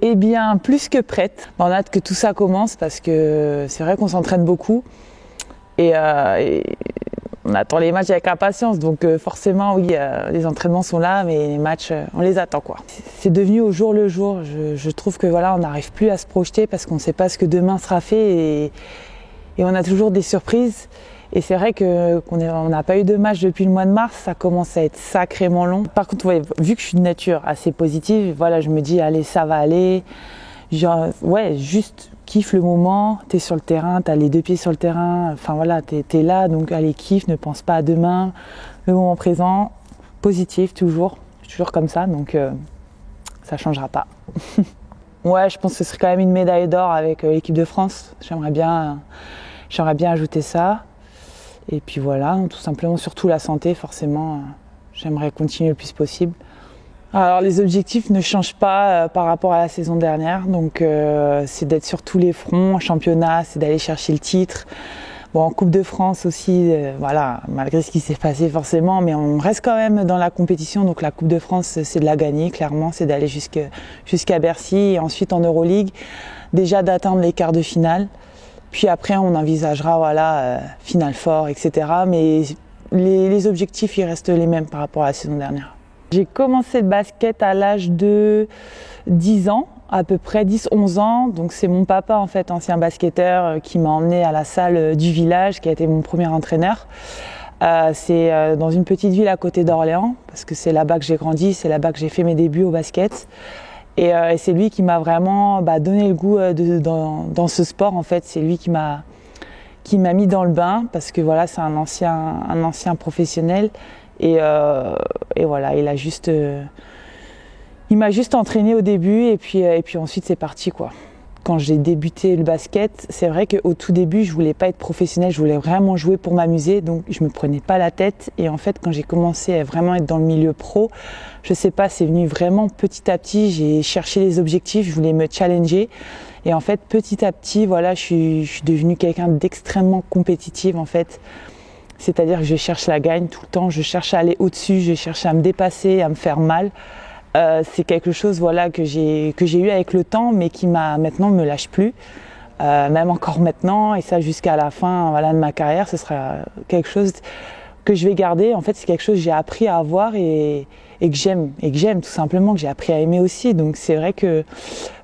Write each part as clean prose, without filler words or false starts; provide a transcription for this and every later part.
Eh bien, plus que prête. On a hâte que tout ça commence parce que c'est vrai qu'on s'entraîne beaucoup et on attend les matchs avec impatience. Donc forcément, oui, les entraînements sont là, mais les matchs, on les attend quoi. C'est devenu au jour le jour. Je trouve que voilà, on n'arrive plus à se projeter parce qu'on ne sait pas ce que demain sera fait et on a toujours des surprises. Et c'est vrai qu'on n'a pas eu de match depuis le mois de mars, ça commence à être sacrément long. Par contre, ouais, vu que je suis de nature assez positive, voilà, je me dis allez, ça va aller. Genre, ouais, juste kiffe le moment, t'es sur le terrain, t'as les deux pieds sur le terrain, enfin voilà, t'es là, donc allez, kiffe, ne pense pas à demain, le moment présent, positif toujours, je suis toujours comme ça, donc ça changera pas. Ouais, je pense que ce serait quand même une médaille d'or avec l'équipe de France, j'aimerais bien ajouter ça. Et puis voilà, tout simplement, surtout la santé, forcément, j'aimerais continuer le plus possible. Alors les objectifs ne changent pas par rapport à la saison dernière, donc c'est d'être sur tous les fronts. En championnat, c'est d'aller chercher le titre. Bon, en Coupe de France aussi, voilà, malgré ce qui s'est passé forcément, mais on reste quand même dans la compétition, donc la Coupe de France, c'est de la gagner, clairement, c'est d'aller jusqu'à Bercy, et ensuite en Euroleague, déjà d'atteindre les quarts de finale. Puis après, on envisagera, voilà, Final Four, etc. Mais les objectifs, ils restent les mêmes par rapport à la saison dernière. J'ai commencé le basket à l'âge de 10 ans, à peu près 10-11 ans. Donc c'est mon papa, en fait, ancien basketteur, qui m'a emmené à la salle du village, qui a été mon premier entraîneur. C'est dans une petite ville à côté d'Orléans, parce que c'est là-bas que j'ai grandi, c'est là-bas que j'ai fait mes débuts au basket. Et c'est lui qui m'a vraiment donné le goût dans ce sport en fait. C'est lui qui m'a mis dans le bain parce que voilà, c'est un ancien professionnel et voilà, il m'a juste entraîné au début et puis ensuite c'est parti quoi. Quand j'ai débuté le basket, c'est vrai qu'au tout début, je voulais pas être professionnelle, je voulais vraiment jouer pour m'amuser, donc je me prenais pas la tête. Et en fait, quand j'ai commencé à vraiment être dans le milieu pro, je sais pas, c'est venu vraiment petit à petit. J'ai cherché les objectifs, je voulais me challenger. Et en fait, petit à petit, voilà, je suis devenue quelqu'un d'extrêmement compétitive en fait. C'est-à-dire que je cherche la gagne tout le temps, je cherche à aller au-dessus, je cherche à me dépasser, à me faire mal. C'est quelque chose voilà, que j'ai eu avec le temps, mais qui maintenant me lâche plus, même encore maintenant, et ça jusqu'à la fin voilà, de ma carrière, ce sera quelque chose que je vais garder. En fait, c'est quelque chose que j'ai appris à avoir et que j'aime tout simplement, que j'ai appris à aimer aussi. Donc c'est vrai que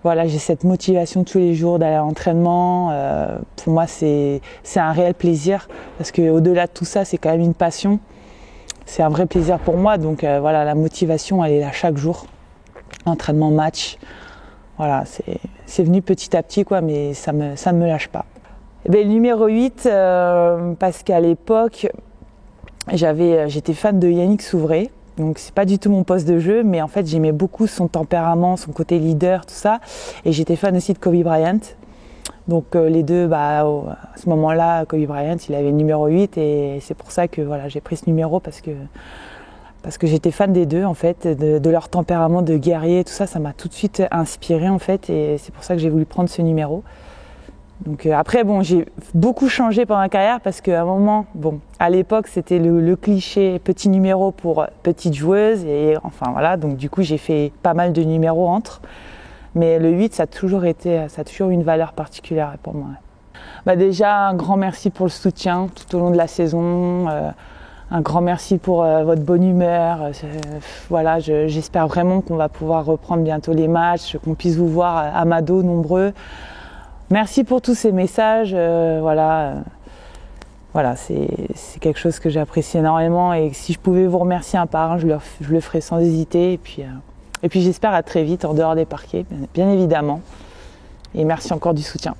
voilà, j'ai cette motivation tous les jours d'aller à l'entraînement. Pour moi, c'est un réel plaisir parce qu'au-delà de tout ça, c'est quand même une passion. C'est un vrai plaisir pour moi, donc voilà, la motivation, elle est là chaque jour. Entraînement, match, voilà, c'est venu petit à petit, quoi, mais ça ne me lâche pas. Et bien, le numéro 8, parce qu'à l'époque, j'étais fan de Yannick Souvray, donc c'est pas du tout mon poste de jeu, mais en fait, j'aimais beaucoup son tempérament, son côté leader, tout ça, et j'étais fan aussi de Kobe Bryant. Donc les deux, à ce moment-là, Kobe Bryant, il avait le numéro 8 et c'est pour ça que voilà, j'ai pris ce numéro parce que j'étais fan des deux en fait, de leur tempérament de guerrier, tout ça, ça m'a tout de suite inspiré en fait et c'est pour ça que j'ai voulu prendre ce numéro. Donc après, bon, j'ai beaucoup changé pendant ma carrière parce qu'à un moment, bon, à l'époque, c'était le cliché petit numéro pour petite joueuse et enfin voilà, donc du coup, j'ai fait pas mal de numéros entre. Mais le 8, ça a toujours eu une valeur particulière pour moi. Déjà, un grand merci pour le soutien tout au long de la saison. Un grand merci pour votre bonne humeur. Voilà, j'espère vraiment qu'on va pouvoir reprendre bientôt les matchs, qu'on puisse vous voir à Mado nombreux. Merci pour tous ces messages. Voilà, c'est quelque chose que j'apprécie énormément. Et si je pouvais vous remercier un par un, je le ferais sans hésiter. Et puis j'espère à très vite en dehors des parquets, bien évidemment. Et merci encore du soutien.